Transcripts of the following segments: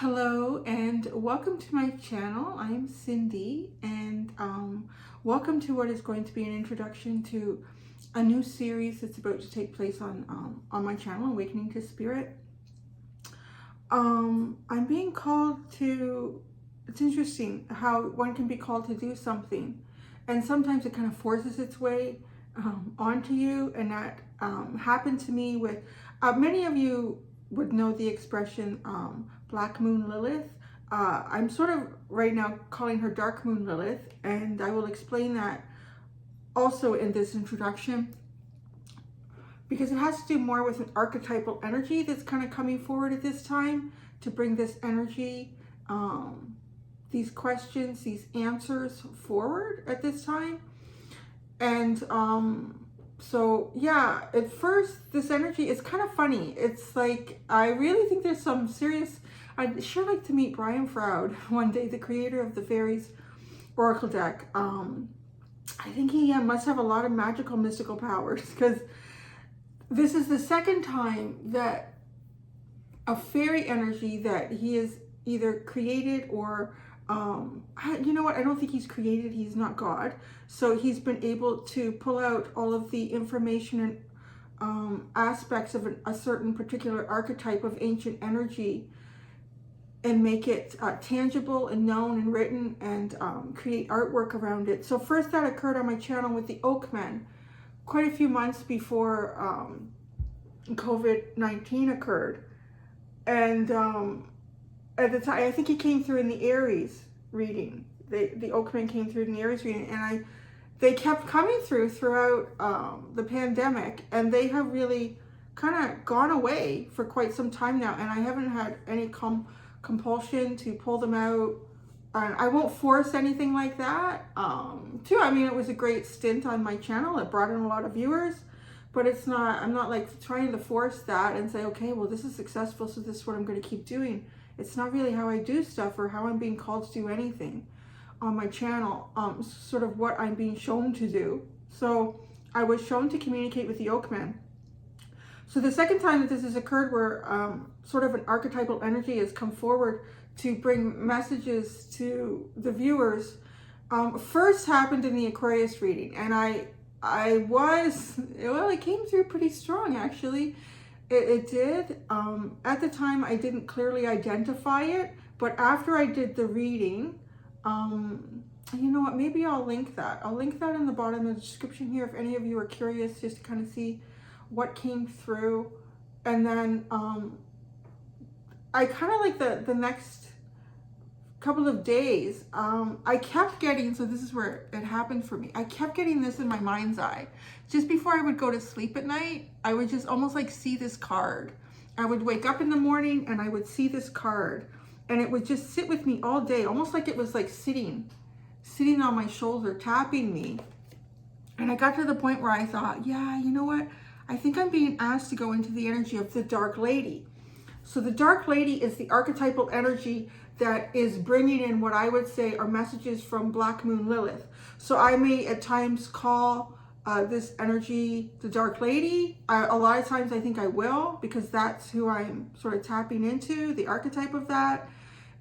Hello and welcome to my channel. I'm Cindy and welcome to what is going to be an introduction to a new series that's about to take place on my channel, Awakening to Spirit. I'm being called to, it's interesting how one can be called to do something and sometimes it kind of forces its way onto you, and that happened to me with, many of you would know the expression Black Moon Lilith. I'm sort of right now calling her Dark Moon Lilith, and I will explain that also in this introduction because it has to do more with an archetypal energy that's kind of coming forward at this time to bring this energy, these questions, these answers forward at this time. And so yeah, at first this energy is kind of funny. It's like, I really think there's some serious, I'd sure like to meet Brian Froud one day, the creator of the Fairies Oracle deck. I think he must have a lot of magical, mystical powers, because this is the second time that a fairy energy that he has either created or you know what, I don't think he's created, he's not God, so he's been able to pull out all of the information and aspects of a certain particular archetype of ancient energy and make it tangible and known and written and create artwork around it. So first that occurred on my channel with the Oakmen quite a few months before COVID-19 occurred, and at the time, I think he came through in the Aries reading. The Oakman came through in the Aries reading, and they kept coming throughout the pandemic, and they have really kind of gone away for quite some time now, and I haven't had any compulsion to pull them out. I won't force anything like that. Too, I mean, it was a great stint on my channel. It brought in a lot of viewers, but it's not, I'm not like trying to force that and say, okay, well, this is successful, so this is what I'm going to keep doing. It's not really how I do stuff or how I'm being called to do anything on my channel, sort of what I'm being shown to do. So I was shown to communicate with the Oakman. So the second time that this has occurred, where sort of an archetypal energy has come forward to bring messages to the viewers, first happened in the Aquarius reading, and it came through pretty strong, actually. It did. At the time, I didn't clearly identify it, but after I did the reading, you know what, maybe I'll link that. I'll link that in the bottom of the description here if any of you are curious, just to kind of see what came through. And then I kind of like the next couple of days, I kept getting, so this is where it happened for me, I kept getting this in my mind's eye. Just before I would go to sleep at night, I would just almost like see this card. I would wake up in the morning and I would see this card, and it would just sit with me all day, almost like it was like sitting on my shoulder, tapping me. And I got to the point where I thought, yeah, you know what? I think I'm being asked to go into the energy of the Dark Lady. So the Dark Lady is the archetypal energy that is bringing in what I would say are messages from Black Moon Lilith. So I may at times call this energy the Dark Lady. A lot of times I think I will, because that's who I'm sort of tapping into, the archetype of that.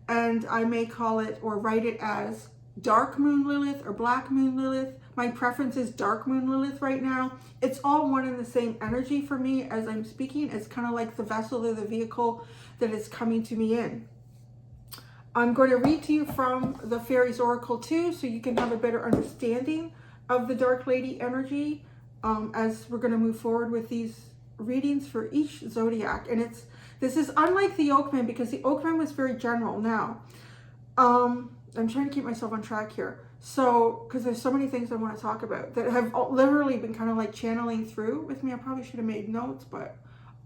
And I may call it or write it as Dark Moon Lilith or Black Moon Lilith. My preference is Dark Moon Lilith right now. It's all one and the same energy for me as I'm speaking. It's kind of like the vessel or the vehicle that is coming to me in. I'm going to read to you from the Fairies Oracle too, so you can have a better understanding of the Dark Lady energy as we're going to move forward with these readings for each Zodiac. And this is unlike the Oakman, because the Oakman was very general. Now, I'm trying to keep myself on track here. So, because there's so many things I want to talk about that have literally been kind of like channeling through with me. I probably should have made notes, but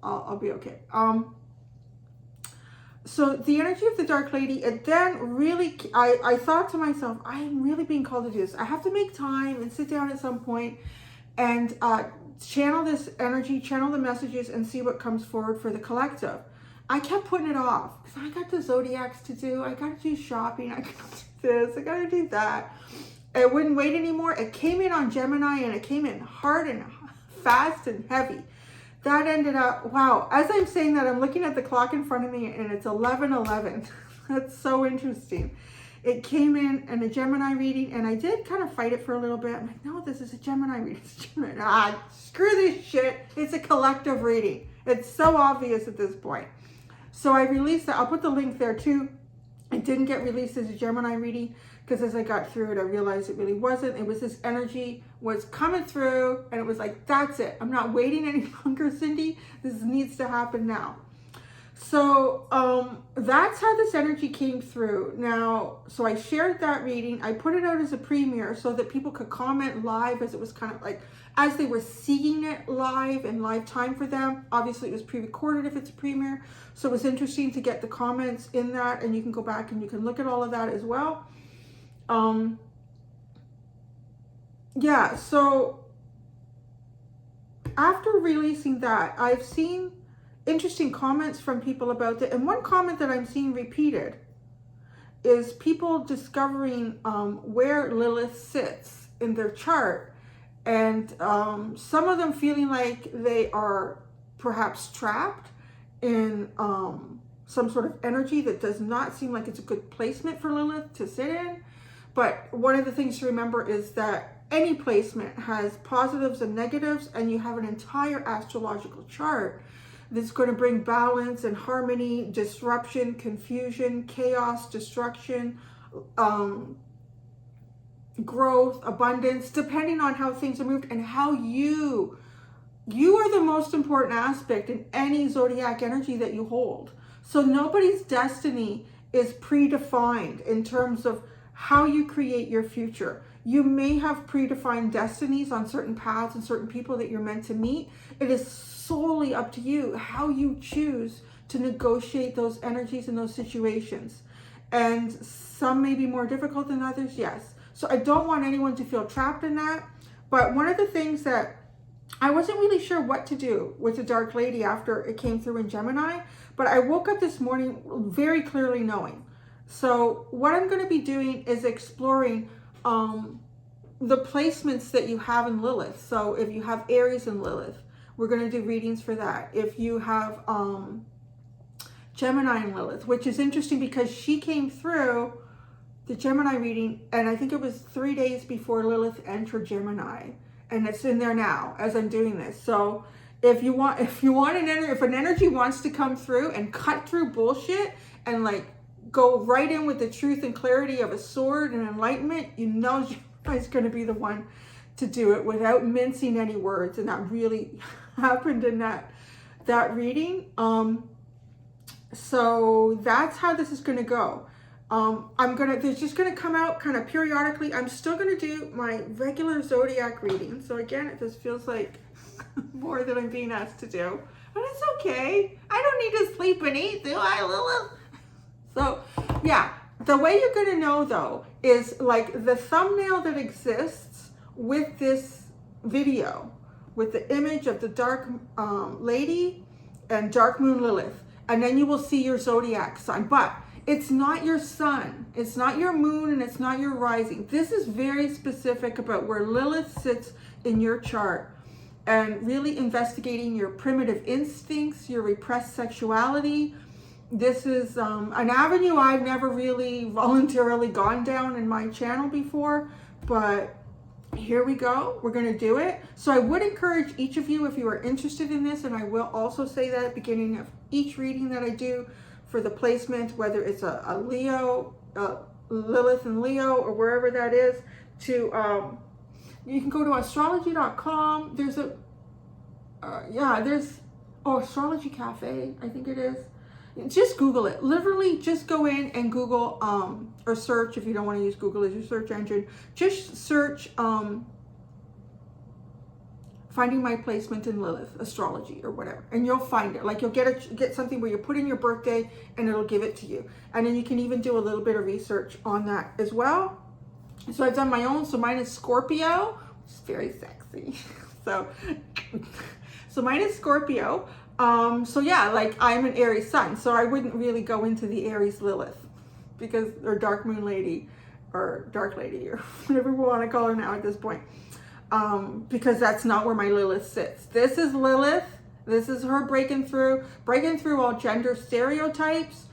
I'll be okay. So the energy of the Dark Lady, it then really, I thought to myself, I am really being called to do this. I have to make time and sit down at some point and channel this energy, channel the messages, and see what comes forward for the collective. I kept putting it off because I got the Zodiacs to do. I got to do shopping. I got to do this. I got to do that. I wouldn't wait anymore. It came in on Gemini, and it came in hard and fast and heavy. that ended up, wow, as I'm saying that, I'm looking at the clock in front of me and it's 11:11. That's so interesting. It came in a Gemini reading, and I did kind of fight it for a little bit. I'm like, no, this is a Gemini reading. It's Gemini. Ah, screw this shit. It's a collective reading. It's so obvious at this point. So I released that. I'll put the link there too. It didn't get released as a Gemini reading because as I got through it, I realized it really wasn't. It was this energy was coming through, and it was like, that's it. I'm not waiting any longer, Cindy. This needs to happen now. So that's how this energy came through. Now, so I shared that reading. I put it out as a premiere so that people could comment live, as it was kind of like as they were seeing it live in live time for them. Obviously, it was pre-recorded if it's a premiere. So it was interesting to get the comments in that, and you can go back and you can look at all of that as well. Yeah, so after releasing that, I've seen interesting comments from people about it. And one comment that I'm seeing repeated is people discovering where Lilith sits in their chart. And some of them feeling like they are perhaps trapped in some sort of energy that does not seem like it's a good placement for Lilith to sit in. But one of the things to remember is that any placement has positives and negatives, and you have an entire astrological chart that's going to bring balance and harmony, disruption, confusion, chaos, destruction, growth, abundance, depending on how things are moved and how you are the most important aspect in any zodiac energy that you hold. So nobody's destiny is predefined in terms of how you create your future. You may have predefined destinies on certain paths and certain people that you're meant to meet. It is solely up to you how you choose to negotiate those energies in those situations. And some may be more difficult than others, yes. So I don't want anyone to feel trapped in that. But one of the things that I wasn't really sure what to do with the Dark Lady after it came through in Gemini, but I woke up this morning very clearly knowing. So what I'm going to be doing is exploring the placements that you have in Lilith. So if you have Aries in Lilith, we're going to do readings for that. If you have Gemini in Lilith, which is interesting because she came through the Gemini reading, and I think it was 3 days before Lilith entered Gemini, and it's in there now as I'm doing this. So if an energy wants to come through and cut through bullshit and like go right in with the truth and clarity of a sword and enlightenment, you know Gemini's going to be the one to do it without mincing any words. And that really happened in that reading. So that's how this is going to go. There's just going to come out kind of periodically. I'm still going to do my regular zodiac reading. So again, it just feels like more than I'm being asked to do. But it's okay. I don't need to sleep and eat, do I, Lilith? So yeah, the way you're going to know though is like the thumbnail that exists with this video, with the image of the Dark Lady and Dark Moon Lilith. And then you will see your zodiac sign. But it's not your sun, it's not your moon, and it's not your rising. This is very specific about where Lilith sits in your chart and really investigating your primitive instincts, your repressed sexuality. This is an avenue I've never really voluntarily gone down in my channel before, but here we go. We're going to do it. So I would encourage each of you, if you are interested in this, and I will also say that at the beginning of each reading that I do for the placement, whether it's a Leo, Lilith and Leo, or wherever that is, to you can go to astrology.com. There's Astrology Cafe, I think it is. Just Google it. Literally just go in and Google or search, if you don't want to use Google as your search engine, just search finding my placement in Lilith astrology or whatever, and you'll find it. Like you'll get something where you put in your birthday and it'll give it to you. And then you can even do a little bit of research on that as well. So I've done my own. So mine is Scorpio, which is very sexy. So mine is Scorpio. So yeah, like I'm an Aries sun, so I wouldn't really go into the Aries Lilith or Dark Moon Lady or Dark Lady or whatever we want to call her now at this point, because that's not where my Lilith sits. This is Lilith, This is her breaking through all gender stereotypes.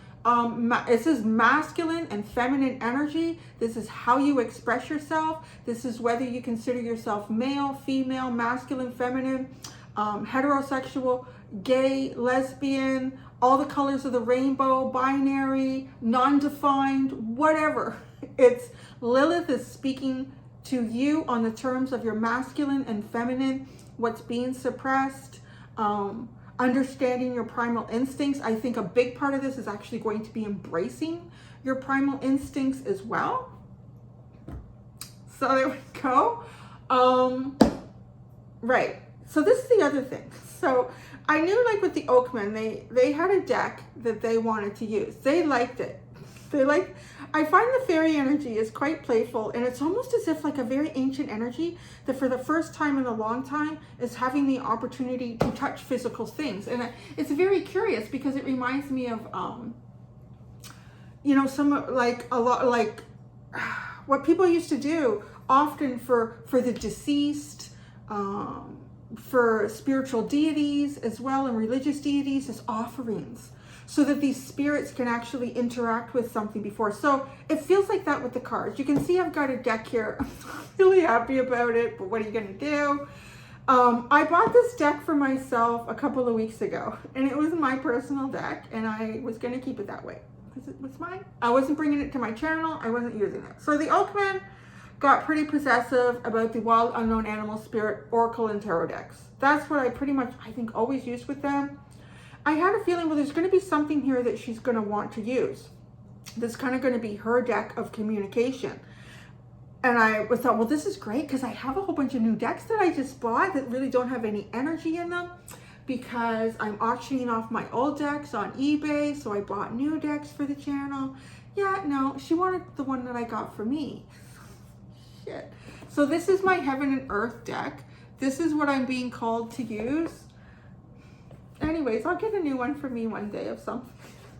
This is masculine and feminine energy. This is how you express yourself. This is whether you consider yourself male, female, masculine, feminine, heterosexual, gay, lesbian, all the colors of the rainbow, binary, non-defined, whatever. It's Lilith is speaking to you on the terms of your masculine and feminine, what's being suppressed, understanding your primal instincts. I think a big part of this is actually going to be embracing your primal instincts as well. So there we go. Right. So this is the other thing. So I knew, like with the Oakmen, they had a deck that they wanted to use. They liked it. I find the fairy energy is quite playful, and it's almost as if like a very ancient energy that for the first time in a long time is having the opportunity to touch physical things. And it's very curious because it reminds me of, some like a lot like what people used to do often for the deceased, for spiritual deities as well, and religious deities as offerings, so that these spirits can actually interact with something before. So it feels like that with the cards. You can see I've got a deck here. I'm really happy about it, but what are you gonna do? I bought this deck for myself a couple of weeks ago, and it was my personal deck, and I was gonna keep it that way because it was mine. I wasn't bringing it to my channel. I wasn't using it. So the Oakman got pretty possessive about the Wild Unknown Animal Spirit Oracle and Tarot decks. That's what I pretty much, I think, always used with them. I had a feeling, well, there's going to be something here that she's going to want to use. That's kind of going to be her deck of communication. And I thought, well, this is great because I have a whole bunch of new decks that I just bought that really don't have any energy in them because I'm auctioning off my old decks on eBay. So I bought new decks for the channel. Yeah, no, she wanted the one that I got for me. Shit. So this is my Heaven and Earth deck. This is what I'm being called to use. Anyways, I'll get a new one for me one day of something.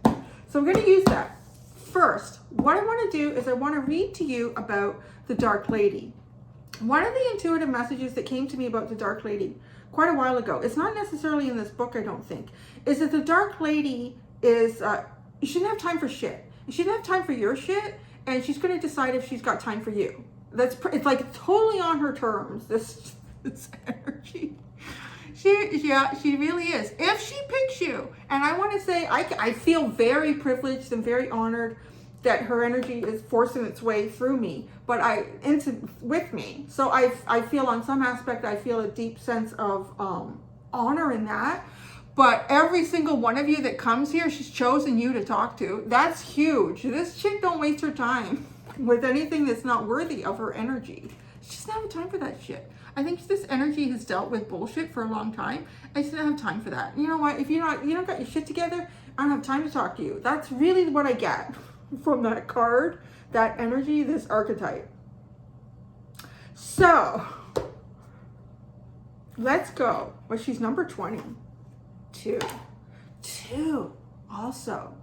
So I'm going to use that. First, what I want to do is I want to read to you about the Dark Lady. One of the intuitive messages that came to me about the Dark Lady quite a while ago, it's not necessarily in this book, I don't think, is that the Dark Lady is, you shouldn't have time for shit. You shouldn't have time for your shit, and she's going to decide if she's got time for you. It's like totally on her terms, this energy. She really is. If she picks you, and I want to say, I feel very privileged and very honored that her energy is forcing its way through me, with me. So I feel on some aspect, I feel a deep sense of honor in that. But every single one of you that comes here, she's chosen you to talk to. That's huge. This chick don't waste her time with anything that's not worthy of her energy. She doesn't have time for that shit. I think this energy has dealt with bullshit for a long time. I just don't have time for that. You know what? If you don't got your shit together, I don't have time to talk to you. That's really what I get from that card, that energy, this archetype. So let's go. Well, she's number 20. Two. Also.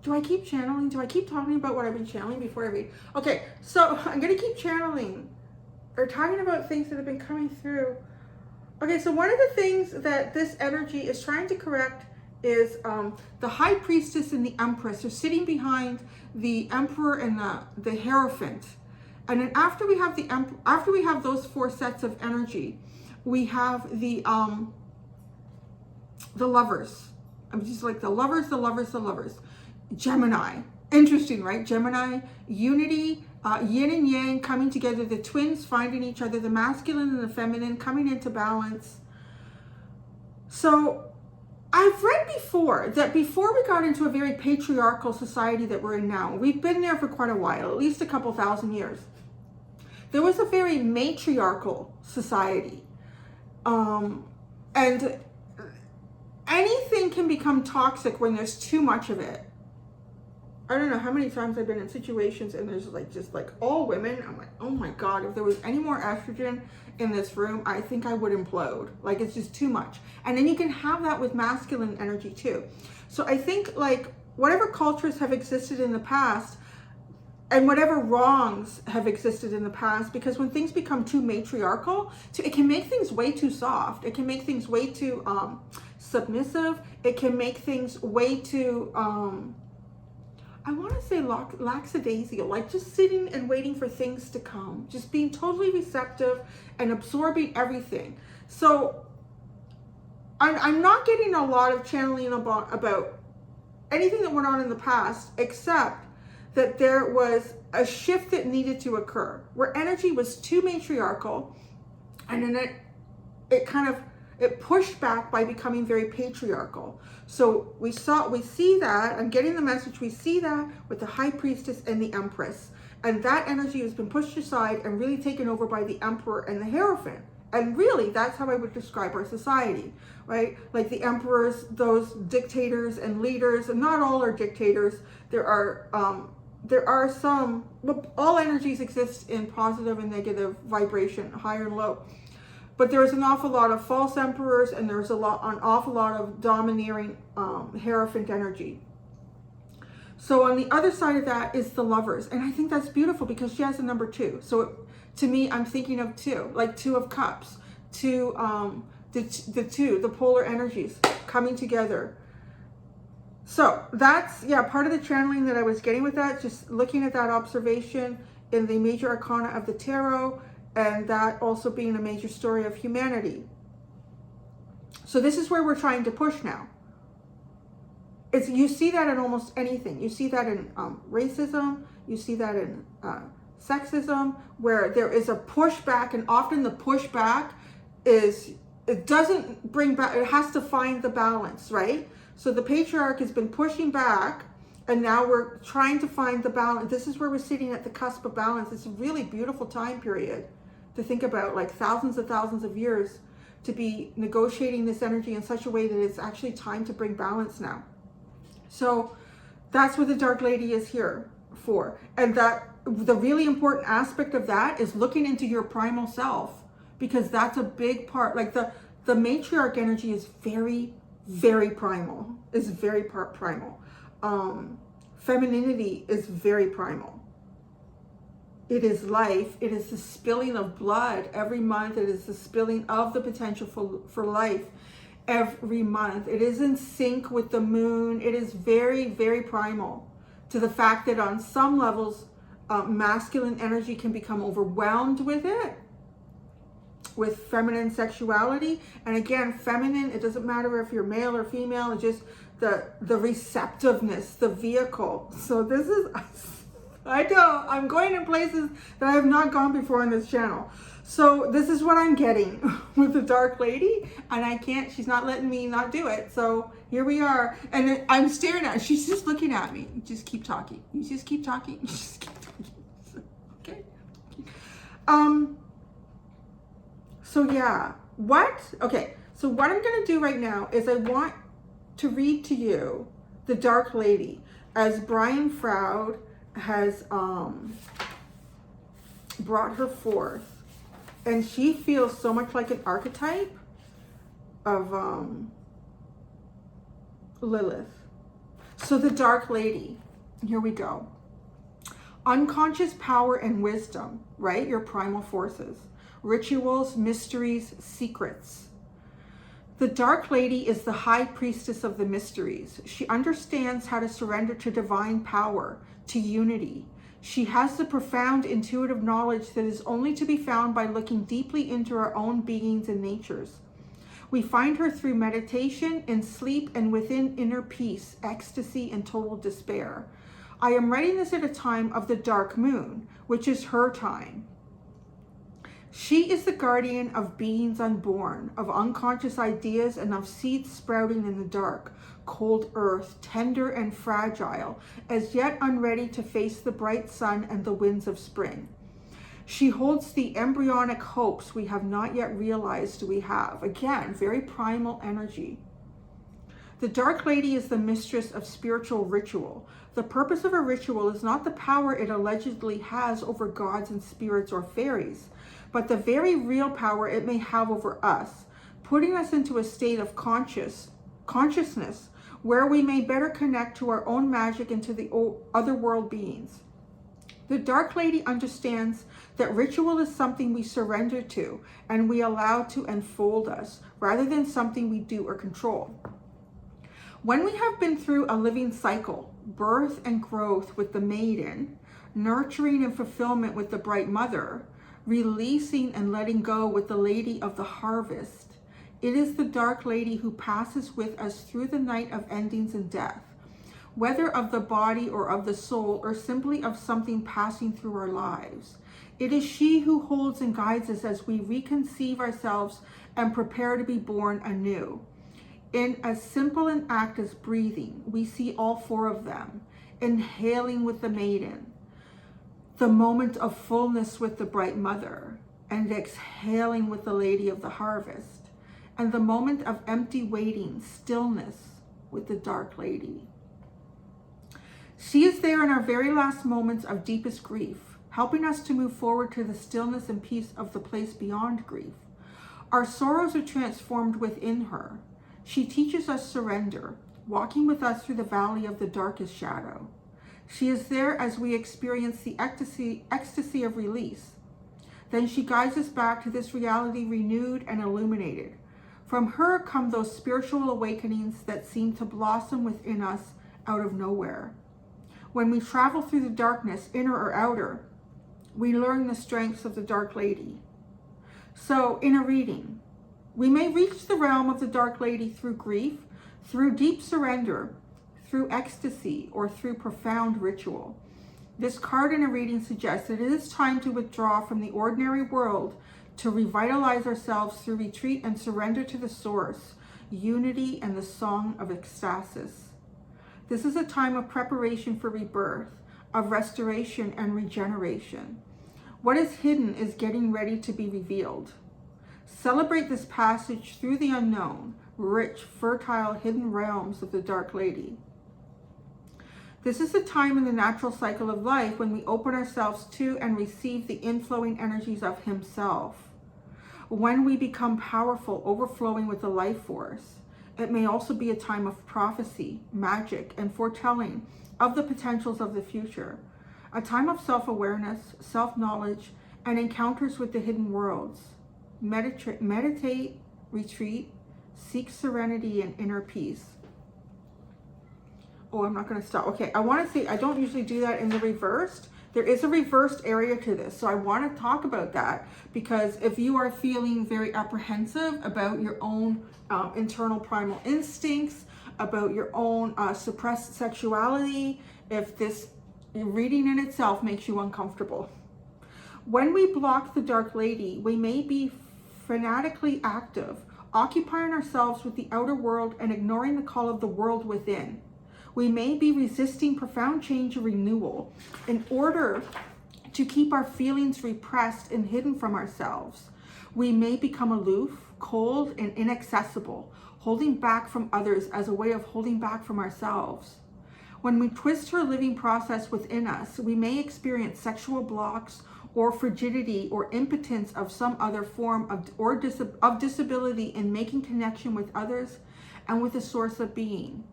Do I keep channeling? Do I keep talking about what I've been channeling before I read? Okay, so I'm going to keep channeling or talking about things that have been coming through. Okay, so one of the things that this energy is trying to correct is the High Priestess and the Empress are sitting behind the Emperor and the Hierophant. And then after we have those four sets of energy, we have the Lovers. I'm just like the Lovers. Gemini. Interesting, right? Gemini, unity, yin and yang coming together, the twins finding each other, the masculine and the feminine coming into balance. So I've read before that before we got into a very patriarchal society that we're in now, we've been there for quite a while, at least a couple thousand years. There was a very matriarchal society. And anything can become toxic when there's too much of it. I don't know how many times I've been in situations and there's just all women. I'm like, oh my God, if there was any more estrogen in this room, I think I would implode. Like, it's just too much. And then you can have that with masculine energy too. So I think whatever cultures have existed in the past, and whatever wrongs have existed in the past, because when things become too matriarchal, it can make things way too soft. It can make things way too submissive. It can make things way too, I want to say lackadaisical, like just sitting and waiting for things to come, just being totally receptive and absorbing everything. So I'm not getting a lot of channeling about anything that went on in the past, except that there was a shift that needed to occur where energy was too matriarchal, and then it pushed back by becoming very patriarchal. So we see that, I'm getting the message, we see that with the High Priestess and the Empress, and that energy has been pushed aside and really taken over by the Emperor and the Hierophant. And really, that's how I would describe our society, right? Like the emperors, those dictators and leaders, and not all are dictators. There are some, all energies exist in positive and negative vibration, higher and low. But there's an awful lot of false emperors, and there's an awful lot of domineering Hierophant energy. So on the other side of that is the Lovers. And I think that's beautiful because she has a number 2. So to me, I'm thinking of 2, like 2 of Cups, the polar energies coming together. So that's, yeah, part of the channeling that I was getting with that, just looking at that observation in the major arcana of the tarot, and that also being a major story of humanity. So this is where we're trying to push now. You see that in almost anything. You see that in racism. You see that in sexism, where there is a pushback, and often the pushback it doesn't bring back, it has to find the balance, right? So the patriarch has been pushing back, and now we're trying to find the balance. This is where we're sitting at the cusp of balance. It's a really beautiful time period to think about, like thousands of years to be negotiating this energy in such a way that it's actually time to bring balance now. So that's what the Dark Lady is here for. And that the really important aspect of that is looking into your primal self, because that's a big part. Like the matriarch energy is very, very primal, is very primal. Femininity is very primal. It is life. It is the spilling of blood every month. It is the spilling of the potential for life every month. It is in sync with the moon. It is very, very primal, to the fact that on some levels, masculine energy can become overwhelmed with it, with feminine sexuality. And again, feminine, it doesn't matter if you're male or female, it's just the receptiveness, the vehicle. So this is, I'm going in places that I have not gone before on this channel. So this is what I'm getting with the Dark Lady, and she's not letting me not do it. So here we are, and I'm staring at her. She's just looking at me. You just keep talking. You just keep talking. You just keep talking. Okay. So yeah, okay. So what I'm going to do right now is I want to read to you the Dark Lady, as Brian Froud has brought her forth. And she feels so much like an archetype of Lilith. So the Dark Lady, here we go. Unconscious power and wisdom, right? Your primal forces. Rituals, mysteries, secrets. The Dark Lady is the High Priestess of the mysteries. She understands how to surrender to divine power, to unity. She has the profound intuitive knowledge that is only to be found by looking deeply into our own beings and natures. We find her through meditation, in sleep, and within inner peace, ecstasy, and total despair. I am writing this at a time of the dark moon, which is her time. She is the guardian of beings unborn, of unconscious ideas, and of seeds sprouting in the dark, cold earth, tender and fragile, as yet unready to face the bright sun and the winds of spring. She holds the embryonic hopes we have not yet realized we have. Again, very primal energy. The Dark Lady is the mistress of spiritual ritual. The purpose of a ritual is not the power it allegedly has over gods and spirits or fairies, but the very real power it may have over us, putting us into a state of consciousness where we may better connect to our own magic and to the other world beings. The Dark Lady understands that ritual is something we surrender to and we allow to enfold us, rather than something we do or control. When we have been through a living cycle, birth and growth with the maiden, nurturing and fulfillment with the bright mother, releasing and letting go with the lady of the harvest, it is the Dark Lady who passes with us through the night of endings and death, whether of the body or of the soul, or simply of something passing through our lives. It is she who holds and guides us as we reconceive ourselves and prepare to be born anew. In as simple an act as breathing, we see all four of them, inhaling with the maiden, the moment of fullness with the bright mother, and exhaling with the lady of the harvest, and the moment of empty waiting, stillness with the Dark Lady. She is there in our very last moments of deepest grief, helping us to move forward to the stillness and peace of the place beyond grief. Our sorrows are transformed within her. She teaches us surrender, walking with us through the valley of the darkest shadow. She is there as we experience the ecstasy of release. Then she guides us back to this reality renewed and illuminated. From her come those spiritual awakenings that seem to blossom within us out of nowhere. When we travel through the darkness, inner or outer, we learn the strengths of the Dark Lady. So in a reading, we may reach the realm of the Dark Lady through grief, through deep surrender, through ecstasy, or through profound ritual. This card in a reading suggests that it is time to withdraw from the ordinary world to revitalize ourselves through retreat and surrender to the source, unity, and the song of ecstasis. This is a time of preparation for rebirth, of restoration and regeneration. What is hidden is getting ready to be revealed. Celebrate this passage through the unknown, rich, fertile, hidden realms of the Dark Lady. This is the time in the natural cycle of life when we open ourselves to and receive the inflowing energies of Himself. When we become powerful, overflowing with the life force. It may also be a time of prophecy, magic, and foretelling of the potentials of the future. A time of self-awareness, self-knowledge, and encounters with the hidden worlds. Meditate, retreat, seek serenity and inner peace. Oh, I'm not going to stop. Okay, I want to say, I don't usually do that in the reversed. There is a reversed area to this. So I want to talk about that, because if you are feeling very apprehensive about your own internal primal instincts, about your own suppressed sexuality, if this reading in itself makes you uncomfortable. When we block the Dark Lady, we may be fanatically active, occupying ourselves with the outer world and ignoring the call of the world within. We may be resisting profound change and renewal in order to keep our feelings repressed and hidden from ourselves. We may become aloof, cold, and inaccessible, holding back from others as a way of holding back from ourselves. When we twist her living process within us, we may experience sexual blocks or frigidity or impotence of some other form of disability in making connection with others and with the source of being.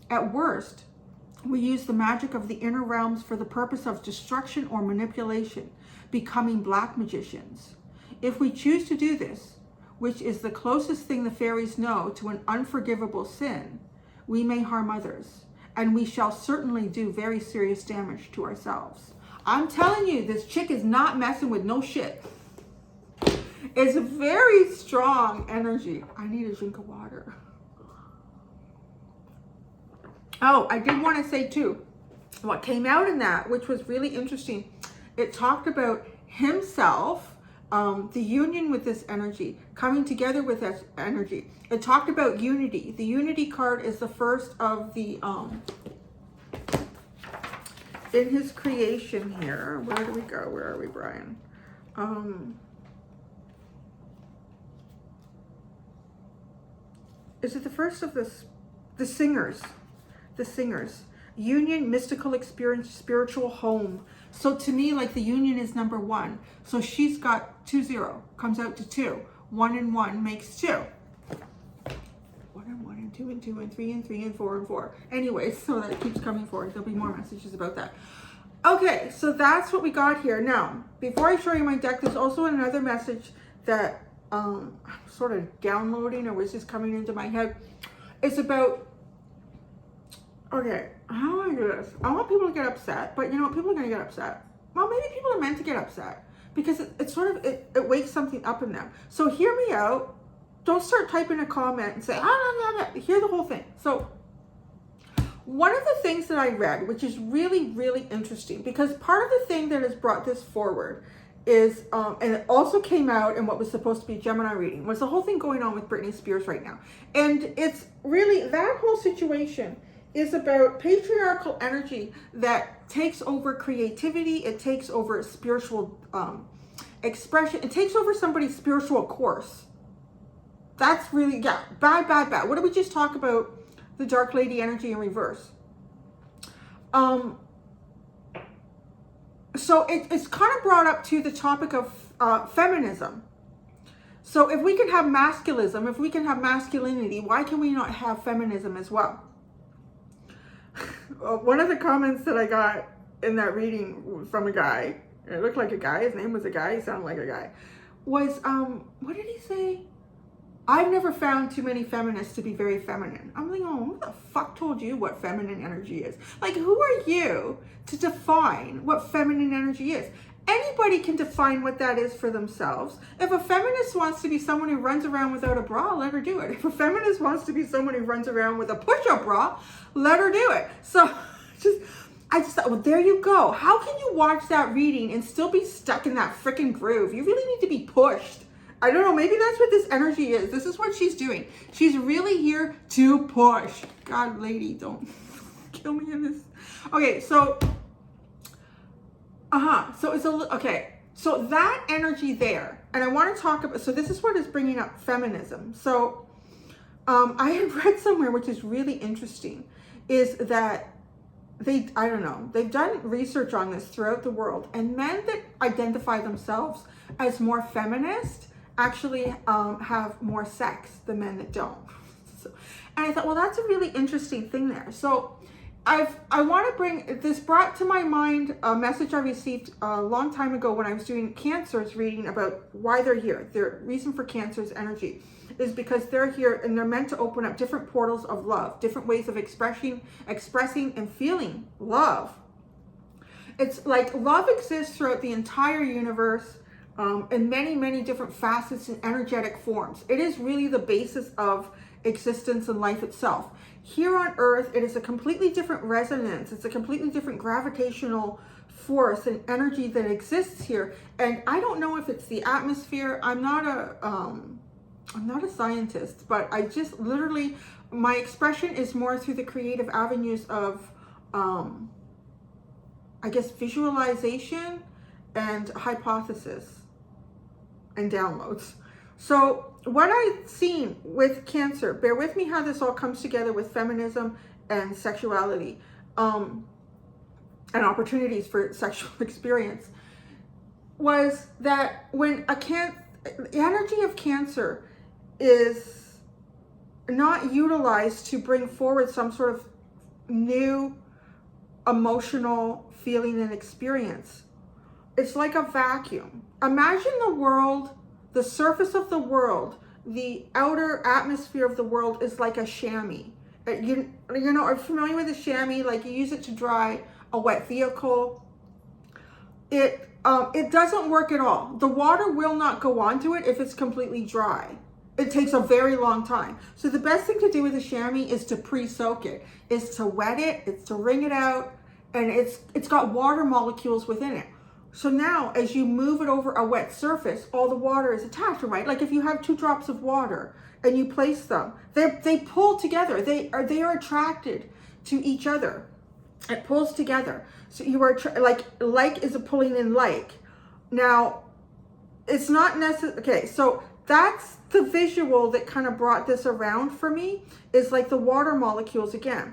At worst, we use the magic of the inner realms for the purpose of destruction or manipulation, becoming black magicians. If we choose to do this, which is the closest thing the fairies know to an unforgivable sin, we may harm others, and we shall certainly do very serious damage to ourselves. I'm telling you, this chick is not messing with no shit. It's a very strong energy. I need a drink of water. Oh, I did want to say too, what came out in that, which was really interesting, it talked about himself, the union with this energy, coming together with this energy. It talked about unity. The unity card is the first of the, in his creation here. Where do we go? Where are we, Brian? Is it the first of this? The singers. The singers. Union, mystical experience, spiritual home. So to me, like, the union is number one. So she's got 2-0, comes out to 2. 1 and 1 makes 2. 1 and 1 and 2 and 2 and 3 and 3 and 4 and 4. Anyway, so that keeps coming forward. There'll be more messages about that. Okay, so that's what we got here. Now, before I show you my deck, there's also another message that I'm sort of downloading or was just coming into my head. It's about, okay, how do I do this? I want people to get upset, but you know, people are going to get upset. Well, maybe people are meant to get upset because it sort of, it wakes something up in them. So hear me out. Don't start typing a comment and say, hear the whole thing. So one of the things that I read, which is really, really interesting, because part of the thing that has brought this forward is, and it also came out in what was supposed to be Gemini reading, was the whole thing going on with Britney Spears right now. And it's really, that whole situation is about patriarchal energy that takes over creativity, it takes over spiritual expression, it takes over somebody's spiritual course. That's really, yeah, bad. What did we just talk about? The Dark Lady energy in reverse. So it's kind of brought up to the topic of feminism. So if we can have masculism, if we can have masculinity, why can we not have feminism as well? One of the comments that I got in that reading from a guy, it looked like a guy, his name was a guy, he sounded like a guy, was, what did he say? I've never found too many feminists to be very feminine. I'm like, oh, who the fuck told you what feminine energy is? Like, who are you to define what feminine energy is? Anybody can define what that is for themselves. If a feminist wants to be someone who runs around without a bra, let her do it. If a feminist wants to be someone who runs around with a push-up bra, let her do it. So I just thought, well, there you go. How can you watch that reading and still be stuck in that freaking groove? You really need to be pushed. I don't know, maybe that's what this energy is. This is what she's doing. She's really here to push. God, lady, don't kill me in this. Okay, so, so it's okay. So that energy there, and I want to talk about, so this is what is bringing up feminism. So I had read somewhere, which is really interesting, is that I don't know, they've done research on this throughout the world, and men that identify themselves as more feminist actually have more sex than men that don't. So, and I thought, well, that's a really interesting thing there. So I want to bring, this brought to my mind a message I received a long time ago when I was doing Cancer's reading about why they're here. Their reason for Cancer's energy is because they're here and they're meant to open up different portals of love, different ways of expressing and feeling love. It's like love exists throughout the entire universe, in many, many different facets and energetic forms. It is really the basis of existence and life itself. Here on Earth, it is a completely different resonance. It's a completely different gravitational force and energy that exists here. And I don't know if it's the atmosphere. I'm not a scientist, but I just literally, my expression is more through the creative avenues of, I guess, visualization and hypothesis and downloads. So what I've seen with Cancer, bear with me how this all comes together with feminism and sexuality, and opportunities for sexual experience, was that when the energy of Cancer is not utilized to bring forward some sort of new emotional feeling and experience, it's like a vacuum. Imagine the world, the surface of the world, the outer atmosphere of the world is like a chamois. You know, are you familiar with a chamois? Like you use it to dry a wet vehicle. It doesn't work at all. The water will not go onto it if it's completely dry. It takes a very long time. So the best thing to do with a chamois is to pre-soak it, is to wet it, it's to wring it out, and it's got water molecules within it. So now as you move it over a wet surface, all the water is attached, right? Like if you have 2 drops of water and you place them, they pull together. They are attracted to each other. It pulls together. So you are like is a pulling in like. Now, it's not necessary. Okay, so that's the visual that kind of brought this around for me, is like the water molecules again.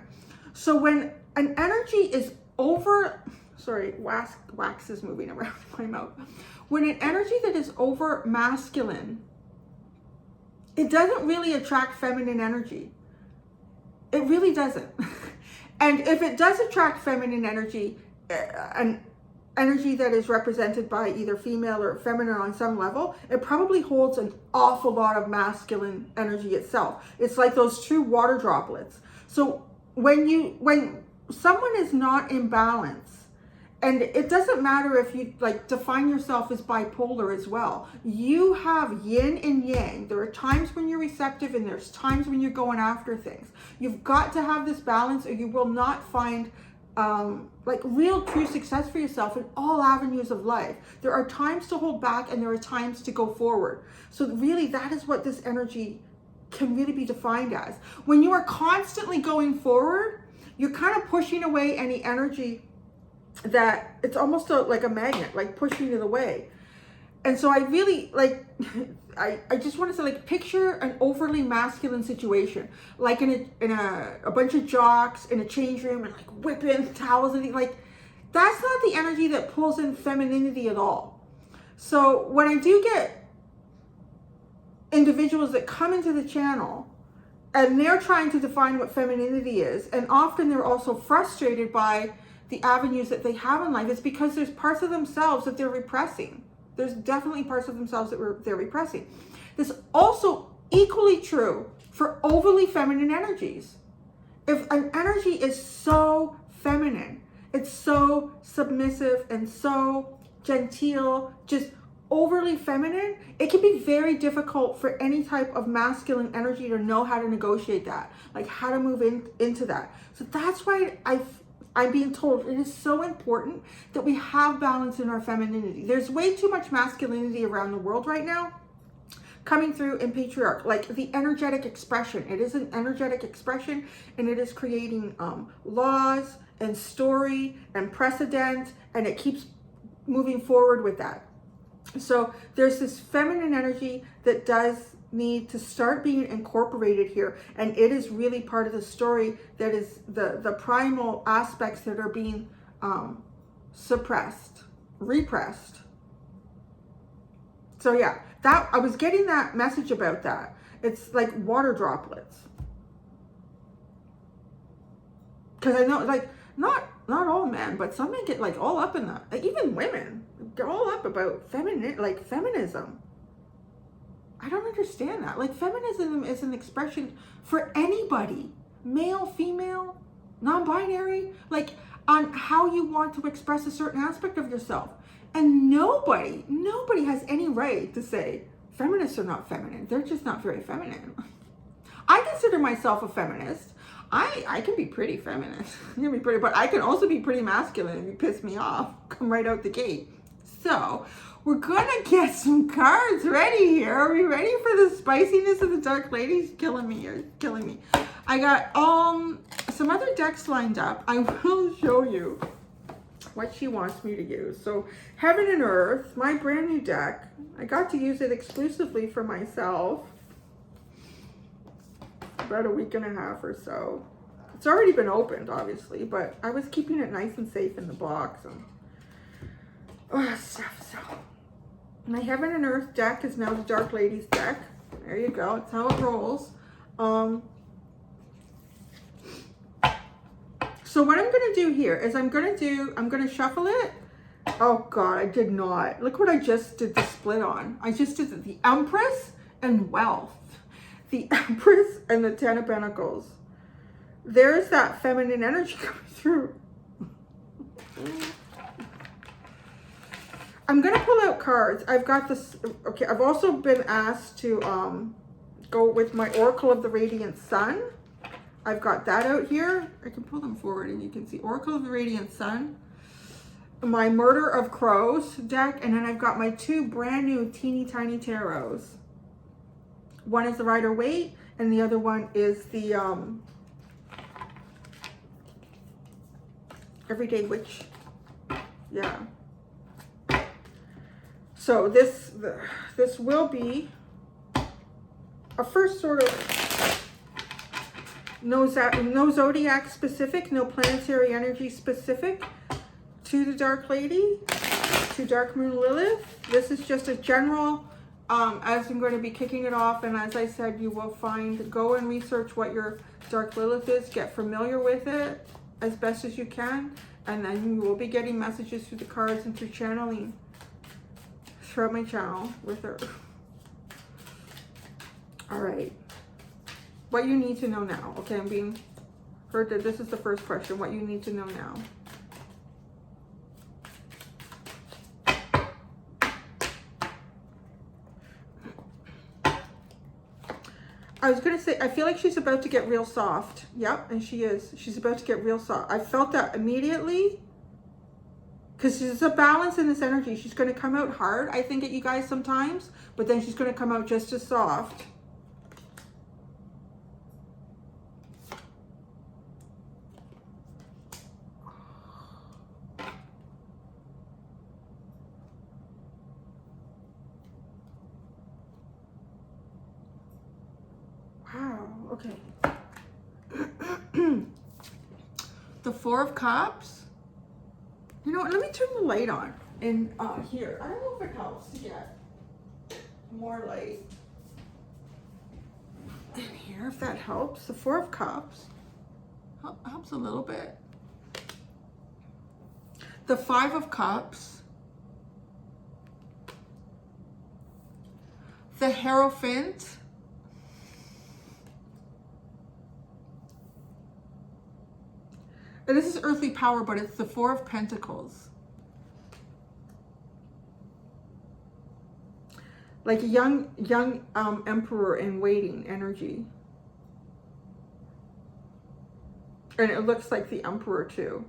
So when an energy is over, sorry, wax is moving around my mouth. When an energy that is over masculine, it doesn't really attract feminine energy. It really doesn't. And if it does attract feminine energy, an energy that is represented by either female or feminine on some level, it probably holds an awful lot of masculine energy itself. It's like those true water droplets. So when someone is not in balance, and it doesn't matter if you like define yourself as bipolar as well, you have yin and yang. There are times when you're receptive and there's times when you're going after things. You've got to have this balance, or you will not find like real true success for yourself in all avenues of life. There are times to hold back and there are times to go forward. So really, that is what this energy can really be defined as. When you are constantly going forward, you're kind of pushing away any energy that it's almost like a magnet, like pushing it away. And so I really like, I just want to say, like, picture an overly masculine situation, like in a bunch of jocks in a change room and like whipping towels and like, that's not the energy that pulls in femininity at all. So when I do get individuals that come into the channel and they're trying to define what femininity is, and often they're also frustrated by the avenues that they have in life, it's because there's parts of themselves that they're repressing. There's definitely parts of themselves that they're repressing. This is also equally true for overly feminine energies. If an energy is so feminine, it's so submissive and so genteel, just overly feminine, it can be very difficult for any type of masculine energy to know how to negotiate that, like how to move into that. So that's why I'm being told it is so important that we have balance in our femininity. There's way too much masculinity around the world right now coming through in patriarch, like the energetic expression. It is an energetic expression, and it is creating laws and story and precedent, and it keeps moving forward with that. So there's this feminine energy that does need to start being incorporated here, and it is really part of the story that is the primal aspects that are being suppressed, repressed. So yeah, that I was getting that message about that. It's like water droplets, because I know, like, not all men, but some men get like all up in that. Like, even women get all up about feminism. I don't understand that. Like, feminism is an expression for anybody, male, female, non-binary, like on how you want to express a certain aspect of yourself. And nobody has any right to say feminists are not feminine. They're just not very feminine. I consider myself a feminist. I can be pretty feminist. I can be pretty, but I can also be pretty masculine if you piss me off. Come right out the gate. So we're gonna get some cards ready here. Are we ready for the spiciness of the Dark Ladies? Killing me. You're killing me. I got some other decks lined up. I will show you what she wants me to use. So Heaven and Earth, my brand new deck. I got to use it exclusively for myself about a week and a half or so. It's already been opened, obviously, but I was keeping it nice and safe in the box. And stuff. So my Heaven and Earth deck is now the Dark Ladies deck. There you go. It's how it rolls. So what I'm going to do here is I'm going to shuffle it. Oh God, I did not. Look what I just did the split on. I just did the Empress and Wealth. The Empress and the Ten of Pentacles. There's that feminine energy coming through. I'm going to pull out cards. I've got this. Okay, I've also been asked to go with my Oracle of the Radiant Sun. I've got that out here. I can pull them forward and you can see Oracle of the Radiant Sun, my Murder of Crows deck, and then I've got my two brand new teeny tiny tarots. One is the Rider-Waite and the other one is the Everyday Witch. Yeah. So this will be a first sort of no Zodiac specific, no planetary energy specific to the Dark Lady, to Dark Moon Lilith. This is just a general, as I'm going to be kicking it off, and as I said, you will go and research what your Dark Lilith is, get familiar with it, as best as you can. And then you will be getting messages through the cards and through channeling throughout my channel with her. All right. What you need to know now. Okay, I'm being heard that this is the first question. What you need to know now. I was going to say, I feel like she's about to get real soft. Yep, and she is. She's about to get real soft. I felt that immediately. Because there's a balance in this energy. She's going to come out hard, I think, at you guys sometimes. But then she's going to come out just as soft. Wow, okay. The Four of Cups. You know what, let me turn the light on in here. I don't know if it helps to get more light in here, if that helps. The Four of Cups helps a little bit. The Five of Cups. The Hierophant. And this is earthly power, but it's the Four of Pentacles. Like a young emperor in waiting energy. And it looks like the Emperor too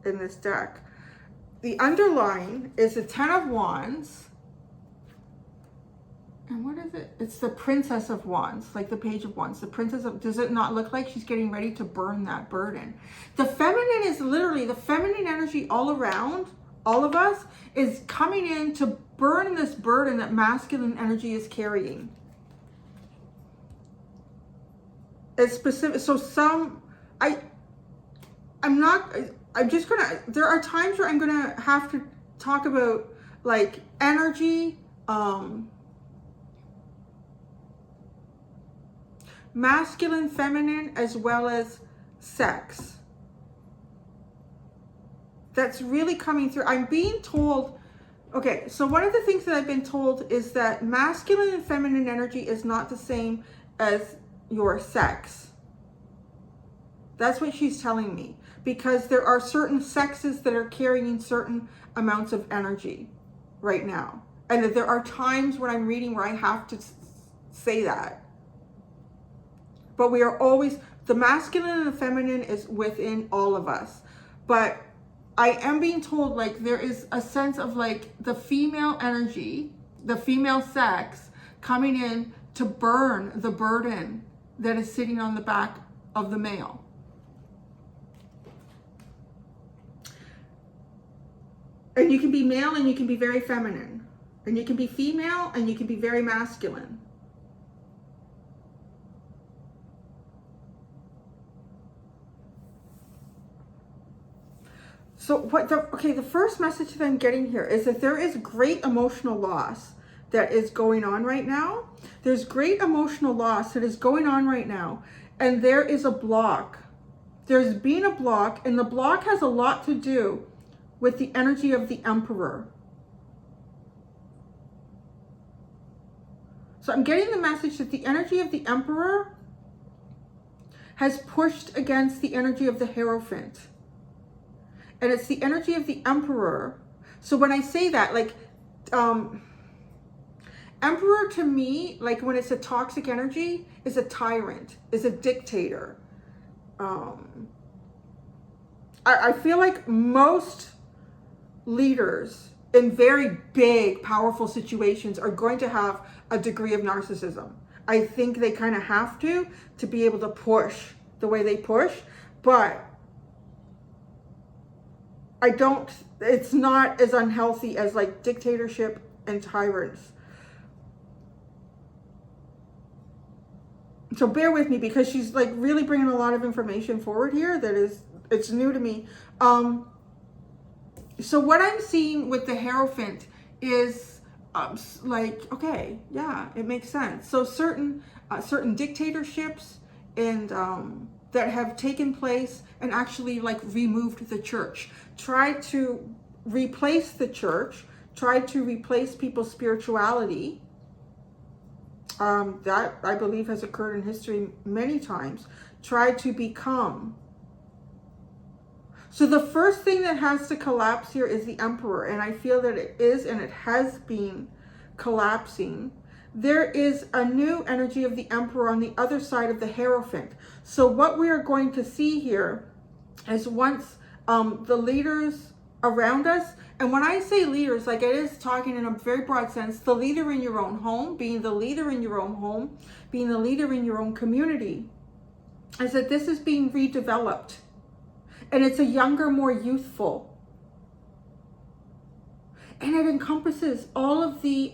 in this deck. The underline is the Ten of Wands. And what is it? It's the Princess of Wands, like the Page of Wands. The Princess of, does it not look like she's getting ready to burn that burden? The feminine is literally, the feminine energy all around, all of us, is coming in to burn this burden that masculine energy is carrying. It's specific, so I'm just gonna, there are times where I'm gonna have to talk about like energy, masculine, feminine, as well as sex. That's really coming through. I'm being told, okay, so one of the things that I've been told is that masculine and feminine energy is not the same as your sex. That's what she's telling me. Because there are certain sexes that are carrying certain amounts of energy right now. And that there are times when I'm reading where I have to say that. But we are always, the masculine and the feminine is within all of us. But I am being told like there is a sense of like the female energy, the female sex coming in to burn the burden that is sitting on the back of the male. And you can be male and you can be very feminine. And you can be female and you can be very masculine. So the first message that I'm getting here is that there is great emotional loss that is going on right now. There's great emotional loss that is going on right now. And there is a block. There's been a block, and the block has a lot to do with the energy of the Emperor. So I'm getting the message that the energy of the Emperor has pushed against the energy of the Hierophant. And it's the energy of the Emperor. So when I say that, like, Emperor to me, like when it's a toxic energy, is a tyrant, is a dictator. I feel like most leaders in very big, powerful situations are going to have a degree of narcissism. I think they kind of have to be able to push the way they push, but it's not as unhealthy as like dictatorship and tyrants. So bear with me because she's like really bringing a lot of information forward here that it's new to me. So what I'm seeing with the Hierophant is like, okay, yeah, it makes sense. So certain dictatorships and that have taken place and actually like removed the church, tried to replace the church, tried to replace people's spirituality. That I believe has occurred in history many times, tried to become. So the first thing that has to collapse here is the Emperor, and I feel that it is, and it has been collapsing. There is a new energy of the Emperor on the other side of the Hierophant. So what we are going to see here is once the leaders around us, and when I say leaders, like it is talking in a very broad sense, the leader in your own home, being the leader in your own home, being the leader in your own community, is that this is being redeveloped. And it's a younger, more youthful. And it encompasses all of the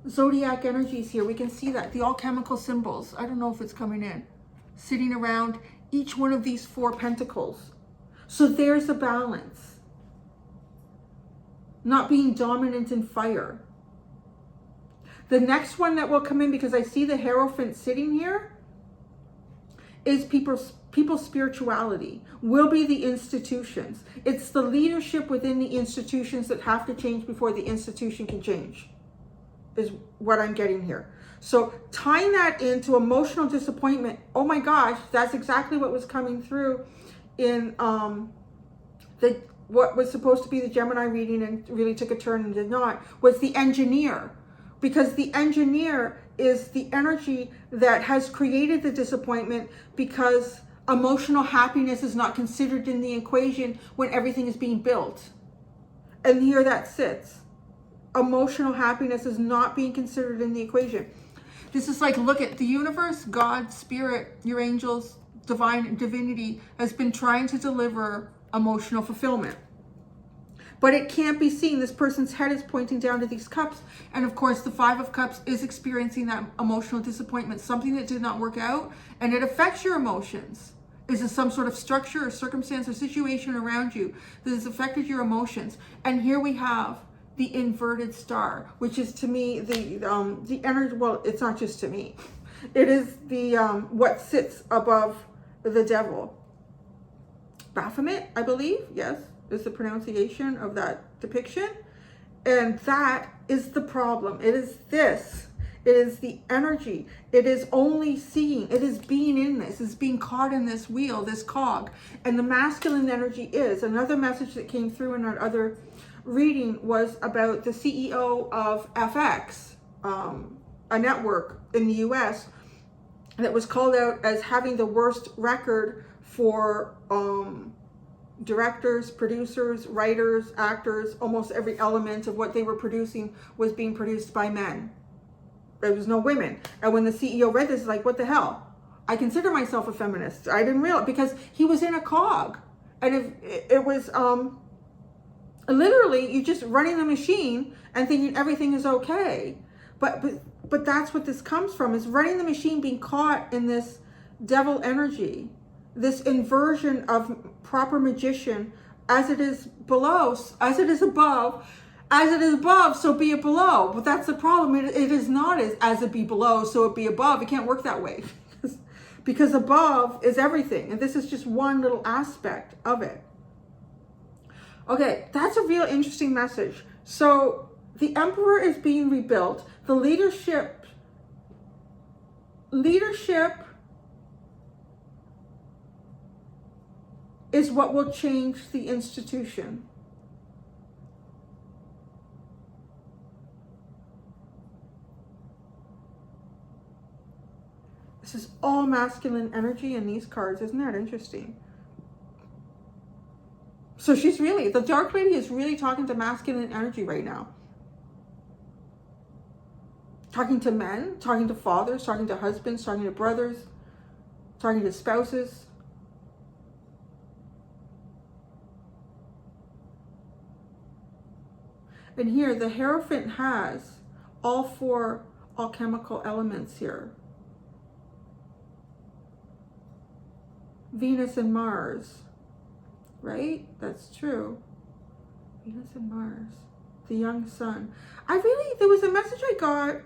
Zodiac energies here. We can see that, the alchemical symbols. I don't know if it's coming in. Sitting around each one of these 4 pentacles. So there's a balance. Not being dominant in fire. The next one that will come in, because I see the Hierophant sitting here, is people's spirituality, will be the institutions. It's the leadership within the institutions that have to change before the institution can change, is what I'm getting here. So tying that into emotional disappointment, oh my gosh, that's exactly what was coming through in what was supposed to be the Gemini reading and really took a turn and did not, was the engineer. Because the engineer is the energy that has created the disappointment, because emotional happiness is not considered in the equation when everything is being built. And here that sits. Emotional happiness is not being considered in the equation. This is like, look at the universe, God, spirit, your angels, divinity has been trying to deliver emotional fulfillment. But it can't be seen. This person's head is pointing down to these cups. And of course, the 5 of Cups is experiencing that emotional disappointment, something that did not work out, and it affects your emotions. Is there some sort of structure or circumstance or situation around you that has affected your emotions? And here we have the inverted star, which is to me the energy. Well, it's not just to me. It is the what sits above the devil. Baphomet, I believe, yes, is the pronunciation of that depiction. And that is the problem. It is this. It is the energy. It is only seeing. It is being in this. It's being caught in this wheel, this cog. And the masculine energy is. Another message that came through in our other reading was about the CEO of FX, a network in the US, that was called out as having the worst record for directors, producers, writers, actors. Almost every element of what they were producing was being produced by men. There was no women. And when the CEO read this, it's like, what the hell? I consider myself a feminist. I didn't realize, because he was in a cog. And if it was literally you just running the machine and thinking everything is okay. But that's what this comes from, is running the machine, being caught in this devil energy, this inversion of proper magician. As it is below, as it is above, as it is above, so be it below. But that's the problem. It is not as it be below, so it be above. It can't work that way. Because above is everything. And this is just one little aspect of it. Okay, that's a real interesting message. So the Emperor is being rebuilt. The leadership is what will change the institution. This is all masculine energy in these cards. Isn't that interesting? So she's really, the Dark Lady is really talking to masculine energy right now. Talking to men, talking to fathers, talking to husbands, talking to brothers, talking to spouses. And here, the Hierophant has all 4 alchemical elements here. Venus and Mars, right? That's true. Venus and Mars, the young sun. There was a message I got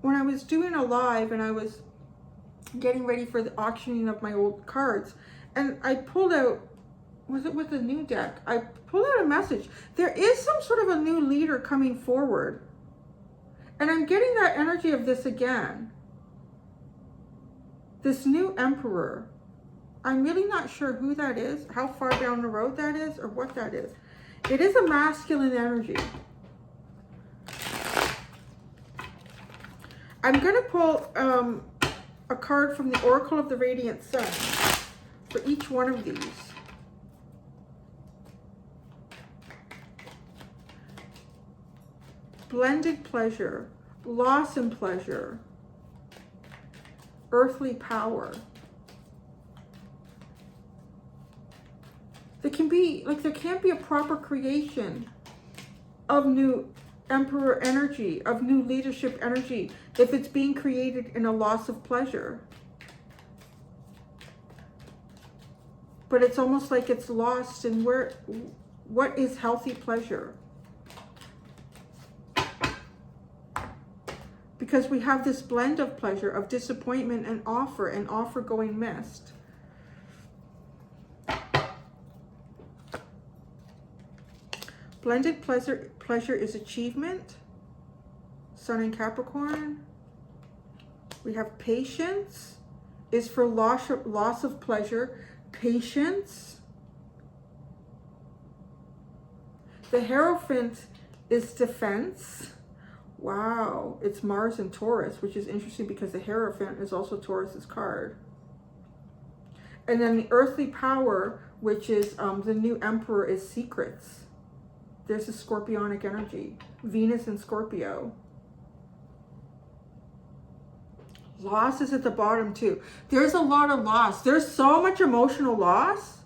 when I was doing a live, and I was getting ready for the auctioning of my old cards. And I pulled out, was it with the new deck? I pulled out a message. There is some sort of a new leader coming forward. And I'm getting that energy of this again. This new emperor. I'm really not sure who that is, how far down the road that is, or what that is. It is a masculine energy. I'm going to pull a card from the Oracle of the Radiant Sun for each one of these. Blended pleasure, loss in pleasure, earthly power. There can be, like, there can't be a proper creation of new emperor energy, of new leadership energy, if it's being created in a loss of pleasure. But it's almost like it's lost in what is healthy pleasure? Because we have this blend of pleasure, of disappointment and offer going missed. Blended pleasure is achievement. Sun in Capricorn. We have patience is for loss of pleasure. Patience. The Hierophant is defense. Wow, it's Mars and Taurus, which is interesting because the Hierophant is also Taurus's card. And then the earthly power, which is the new emperor, is secrets. There's a scorpionic energy. Venus in Scorpio. Loss is at the bottom too. There's a lot of loss. There's so much emotional loss.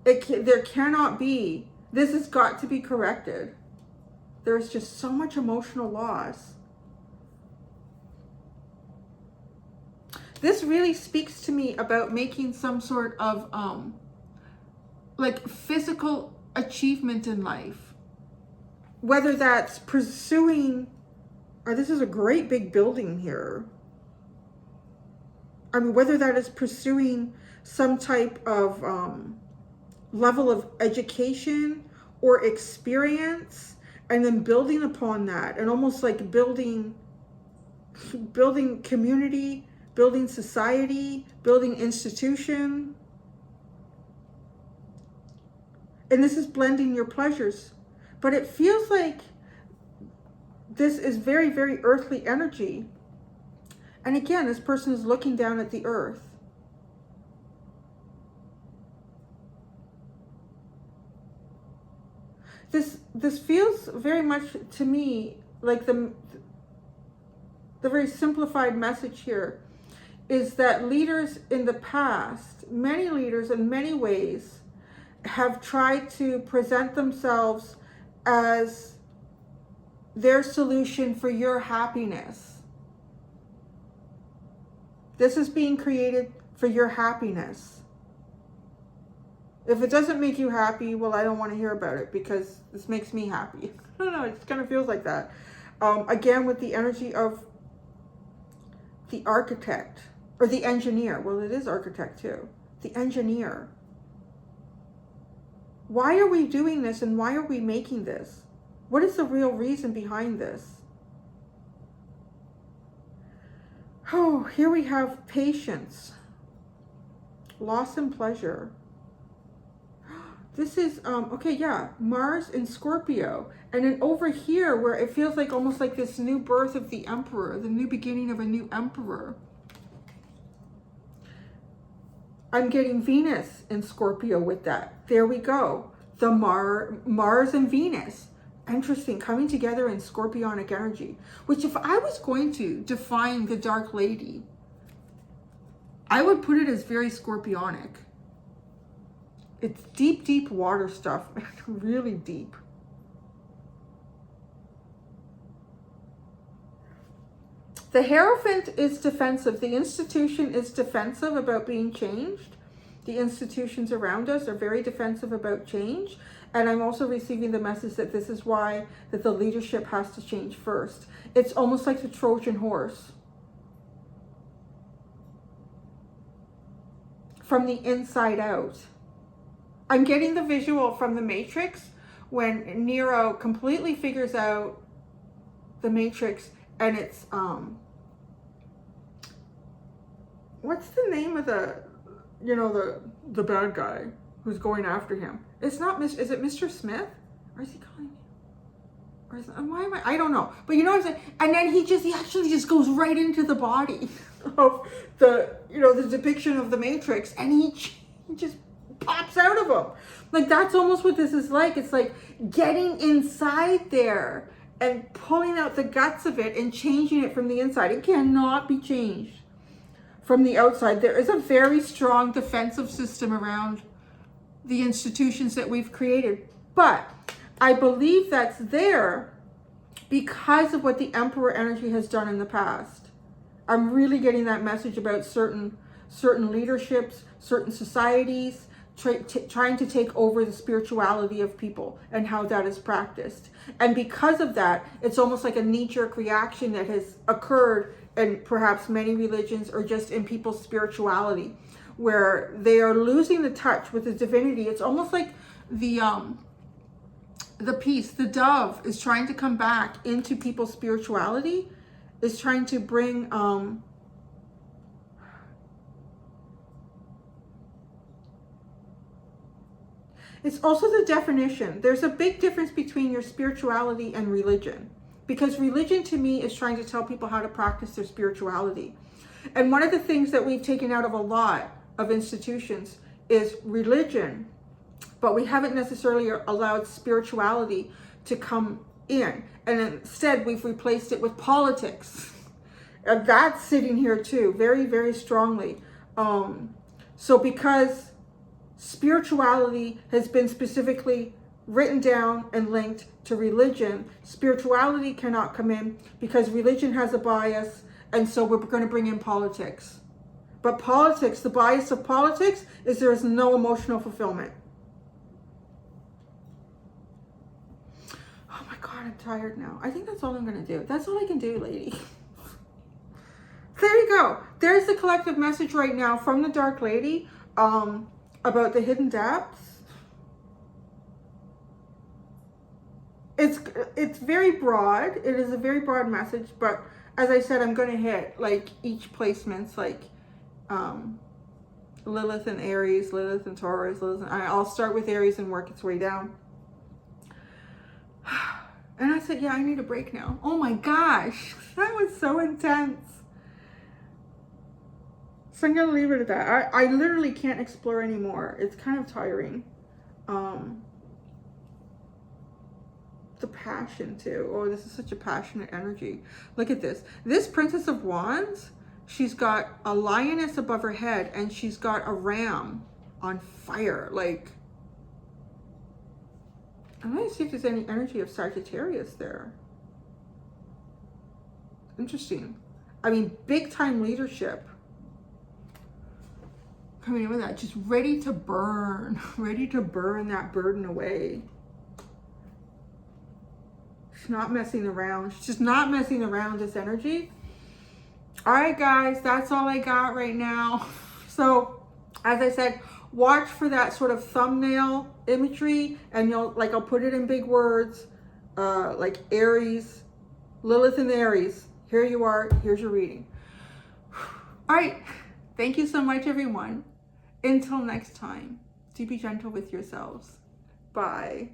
There cannot be. This has got to be corrected. There's just so much emotional loss. This really speaks to me about making some sort of like physical achievement in life. Whether that's pursuing, or this is a great big building here. I mean, whether that is pursuing some type of level of education or experience, and then building upon that, and almost like building community, building society, building institution. And this is blending your pleasures. But it feels like this is very, very earthly energy. And again, this person is looking down at the earth. This feels very much to me like the very simplified message here is that leaders in the past, many leaders in many ways, have tried to present themselves as their solution for your happiness. This is being created for your happiness. If it doesn't make you happy, well, I don't want to hear about it because this makes me happy. I don't know, it just kind of feels like that. Again, with the energy of the architect or the engineer. Well, it is architect too. The engineer. Why are we doing this and why are we making this? What is the real reason behind this? Oh, here we have patience, loss and pleasure. This is, okay, yeah, Mars in Scorpio. And then over here where it feels like almost like this new birth of the emperor, the new beginning of a new emperor. I'm getting Venus in Scorpio with that. There we go. The Mars and Venus. Interesting, coming together in scorpionic energy. Which if I was going to define the Dark Lady, I would put it as very scorpionic. It's deep, deep water stuff. Really deep. The Hierophant is defensive. The institution is defensive about being changed. The institutions around us are very defensive about change. And I'm also receiving the message that this is why that the leadership has to change first. It's almost like the Trojan horse. from the inside out. I'm getting the visual from the Matrix when Neo completely figures out the Matrix, and it's what's the name of the, you know, the bad guy who's going after him? It's not is it Mr. Smith? Or is he calling me? Or is why am I don't know. But you know what I'm saying? And then he actually just goes right into the body of the, you know, the depiction of the Matrix, and he just pops out of him. Like, that's almost what this is like. It's like getting inside there and pulling out the guts of it and changing it from the inside. It cannot be changed from the outside. There is a very strong defensive system around the institutions that we've created. But I believe that's there because of what the Emperor energy has done in the past. I'm really getting that message about certain leaderships, certain societies, trying to take over the spirituality of people and how that is practiced. And because of that, it's almost like a knee-jerk reaction that has occurred in perhaps many religions or just in people's spirituality, where they are losing the touch with the divinity. It's almost like the peace, the dove is trying to come back into people's spirituality, is trying to bring it's also the definition. There's a big difference between your spirituality and religion, because religion to me is trying to tell people how to practice their spirituality. And one of the things that we've taken out of a lot of institutions is religion, but we haven't necessarily allowed spirituality to come in. And instead we've replaced it with politics. And that's sitting here too, very, very strongly. So because spirituality has been specifically written down and linked to religion, spirituality cannot come in because religion has a bias, and so we're going to bring in politics. But politics, the bias of politics is there is no emotional fulfillment. Oh my God, I'm tired now. I think that's all I'm going to do. That's all I can do, lady. There you go. There's the collective message right now from the Dark Lady about the hidden depths. It's very broad. It is a very broad message, but as I said, I'm going to hit like each placements, like Lilith and Aries, Lilith and Taurus, Lilith and, I'll start with Aries and work its way down. And I said, yeah, I need a break now. Oh my gosh, that was so intense. So I'm going to leave it at that. I literally can't explore anymore. It's kind of tiring. The passion too. Oh, this is such a passionate energy. Look at this. This Princess of Wands, she's got a lioness above her head and she's got a ram on fire. Like, I'm going to see if there's any energy of Sagittarius there. Interesting. I mean, big time leadership. Coming in with that, just ready to burn that burden away. She's not messing around. She's just not messing around, this energy. All right, guys, that's all I got right now. So, as I said, watch for that sort of thumbnail imagery, and I'll put it in big words, like Aries, Lilith and Aries. Here you are. Here's your reading. All right. Thank you so much, everyone. Until next time, do be gentle with yourselves. Bye.